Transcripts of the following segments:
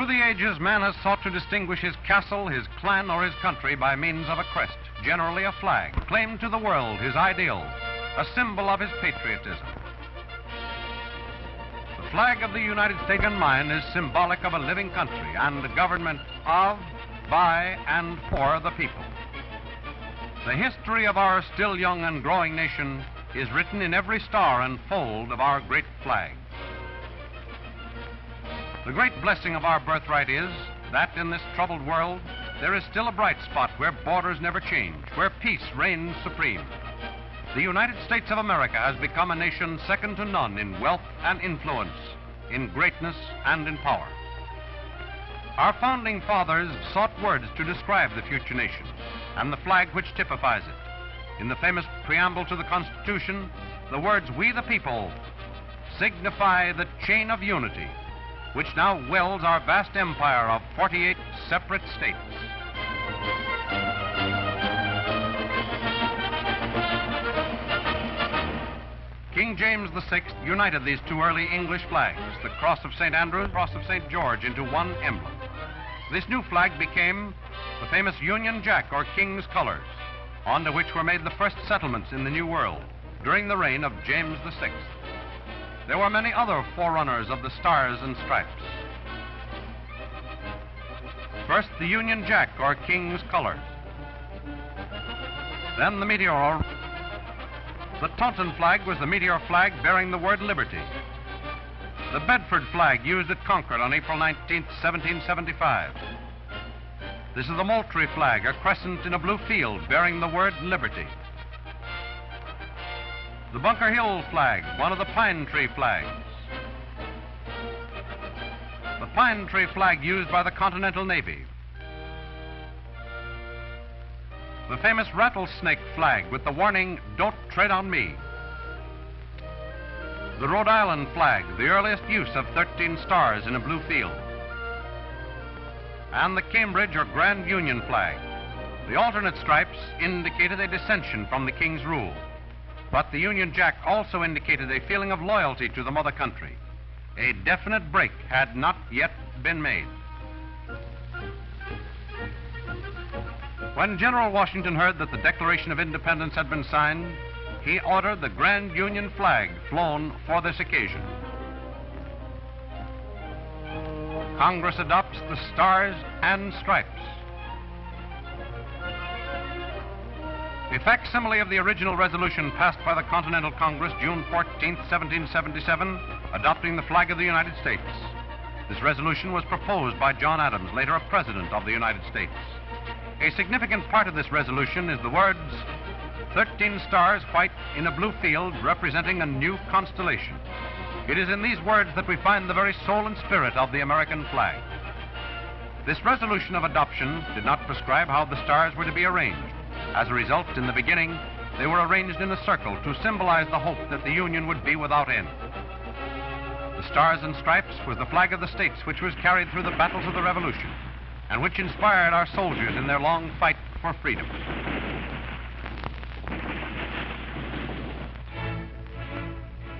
Through the ages, man has sought to distinguish his castle, his clan, or his country by means of a crest, generally a flag, claimed to the world his ideal, a symbol of his patriotism. The flag of the United States in mine is symbolic of a living country and a government of, by, and for the people. The history of our still young and growing nation is written in every star and fold of our great flag. The great blessing of our birthright is that in this troubled world, there is still a bright spot where borders never change, where peace reigns supreme. The United States of America has become a nation second to none in wealth and influence, in greatness and in power. Our founding fathers sought words to describe the future nation and the flag which typifies it. In the famous preamble to the Constitution, the words "We the people" signify the chain of unity which now welds our vast empire of 48 separate states. King James VI united these two early English flags, the Cross of St. Andrew and Cross of St. George, into one emblem. This new flag became the famous Union Jack, or King's colors, onto which were made the first settlements in the New World during the reign of James VI. There were many other forerunners of the Stars and Stripes. First, the Union Jack, or King's colors. Then the meteor. The Taunton flag was the meteor flag bearing the word liberty. The Bedford flag used at Concord on April 19, 1775. This is the Moultrie flag, a crescent in a blue field bearing the word liberty. The Bunker Hill flag, one of the Pine Tree flags. The Pine Tree flag used by the Continental Navy. The famous Rattlesnake flag with the warning, "Don't tread on me." The Rhode Island flag, the earliest use of 13 stars in a blue field. And the Cambridge or Grand Union flag. The alternate stripes indicated a dissension from the King's rule. But the Union Jack also indicated a feeling of loyalty to the mother country. A definite break had not yet been made. When General Washington heard that the Declaration of Independence had been signed, he ordered the Grand Union flag flown for this occasion. Congress adopts the Stars and Stripes. A facsimile of the original resolution passed by the Continental Congress June 14, 1777, adopting the flag of the United States. This resolution was proposed by John Adams, later a President of the United States. A significant part of this resolution is the words, 13 stars white in a blue field representing a new constellation. It is in these words that we find the very soul and spirit of the American flag. This resolution of adoption did not prescribe how the stars were to be arranged. As a result, in the beginning, they were arranged in a circle to symbolize the hope that the Union would be without end. The Stars and Stripes was the flag of the states which was carried through the battles of the Revolution and which inspired our soldiers in their long fight for freedom.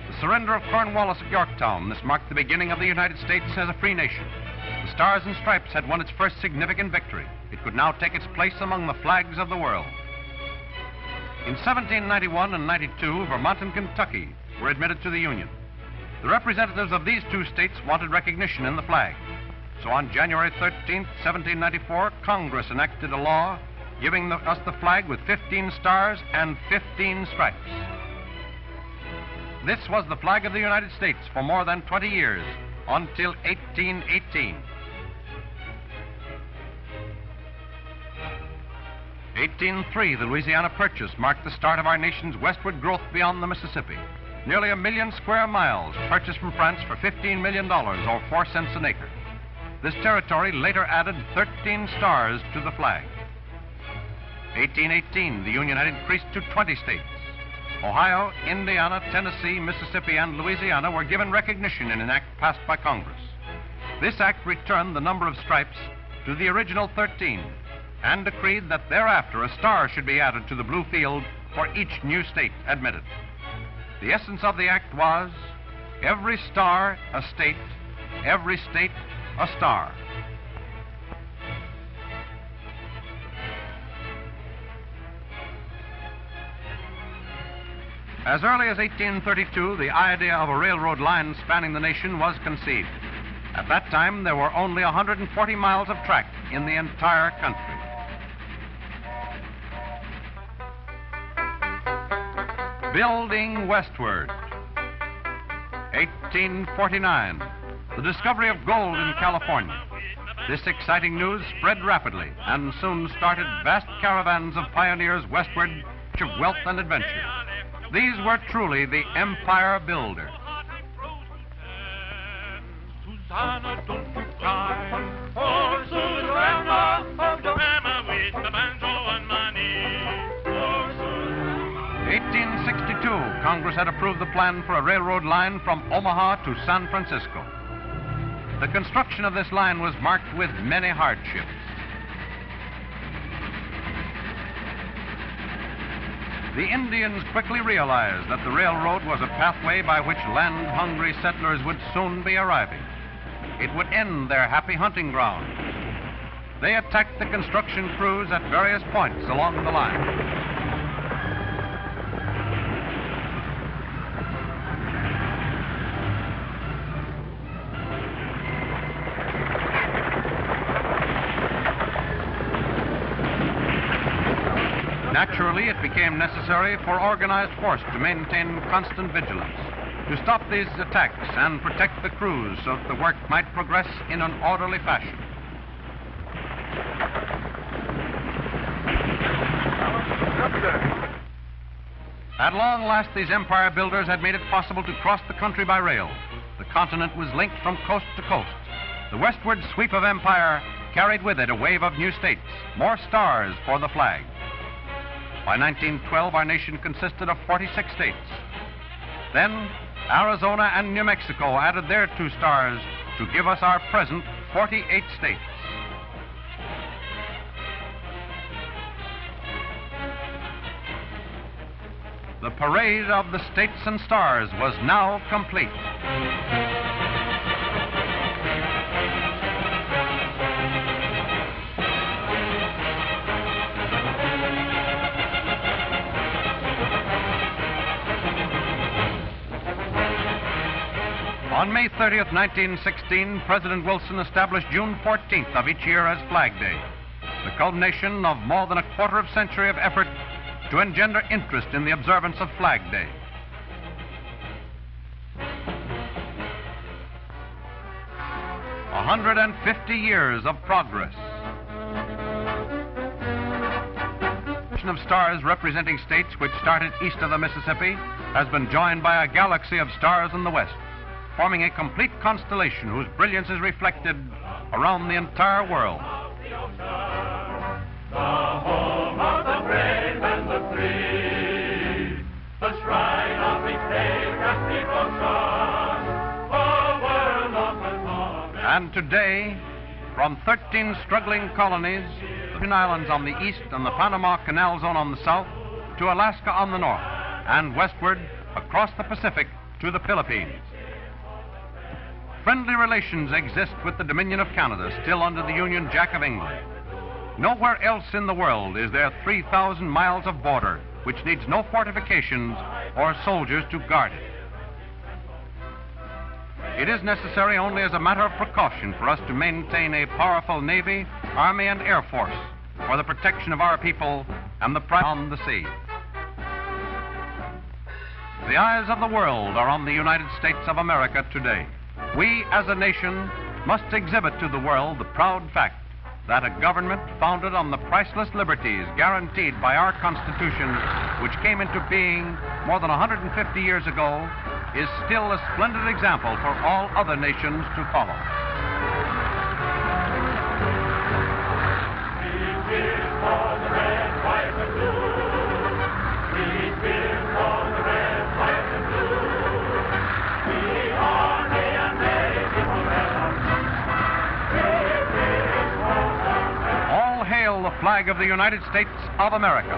The surrender of Cornwallis at Yorktown, this marked the beginning of the United States as a free nation. The Stars and Stripes had won its first significant victory. It could now take its place among the flags of the world. In 1791 and 92, Vermont and Kentucky were admitted to the Union. The representatives of these two states wanted recognition in the flag. So on January 13, 1794, Congress enacted a law giving us the flag with 15 stars and 15 stripes. This was the flag of the United States for more than 20 years, until 1818. 1803, the Louisiana Purchase marked the start of our nation's westward growth beyond the Mississippi. Nearly 1 million square miles purchased from France for $15 million, or 4 cents an acre. This territory later added 13 stars to the flag. 1818, the Union had increased to 20 states. Ohio, Indiana, Tennessee, Mississippi, and Louisiana were given recognition in an act passed by Congress. This act returned the number of stripes to the original 13 and decreed that thereafter a star should be added to the blue field for each new state admitted. The essence of the act was every star a state, every state a star. As early as 1832, the idea of a railroad line spanning the nation was conceived. At that time, there were only 140 miles of track in the entire country. Building westward. 1849, the discovery of gold in California. This exciting news spread rapidly and soon started vast caravans of pioneers westward of wealth and adventure. These were truly the empire builders. Susanna, don't you cry. Oh, Susanna, oh, Joanna with the banjo on my knee. Oh, Susanna. 1862, Congress had approved the plan for a railroad line from Omaha to San Francisco. The construction of this line was marked with many hardships. The Indians quickly realized that the railroad was a pathway by which land-hungry settlers would soon be arriving. It would end their happy hunting ground. They attacked the construction crews at various points along the line. Naturally, it became necessary for organized force to maintain constant vigilance, to stop these attacks and protect the crews so that the work might progress in an orderly fashion. At long last, these empire builders had made it possible to cross the country by rail. The continent was linked from coast to coast. The westward sweep of empire carried with it a wave of new states, more stars for the flag. By 1912, our nation consisted of 46 states. Then, Arizona and New Mexico added their 2 stars to give us our present 48 states. The parade of the states and stars was now complete. On May 30th, 1916, President Wilson established June 14th of each year as Flag Day, the culmination of more than a quarter of a century of effort to engender interest in the observance of Flag Day. A 150 years of progress. The of stars representing states which started east of the Mississippi has been joined by a galaxy of stars in the west, forming a complete constellation whose brilliance is reflected around the entire world. The home of the brave and the free, the shrine of the patriotic devotion, a world of the And today, from 13 struggling colonies, the islands on the east and the Panama Canal Zone on the south, to Alaska on the north, and westward across the Pacific to the Philippines. Friendly relations exist with the Dominion of Canada, still under the Union Jack of England. Nowhere else in the world is there 3,000 miles of border which needs no fortifications or soldiers to guard it. It is necessary only as a matter of precaution for us to maintain a powerful Navy, Army, and Air Force for the protection of our people and the pride on the sea. The eyes of the world are on the United States of America today. We, as a nation, must exhibit to the world the proud fact that a government founded on the priceless liberties guaranteed by our Constitution, which came into being more than 150 years ago, is still a splendid example for all other nations to follow. All hail the flag of the United States of America.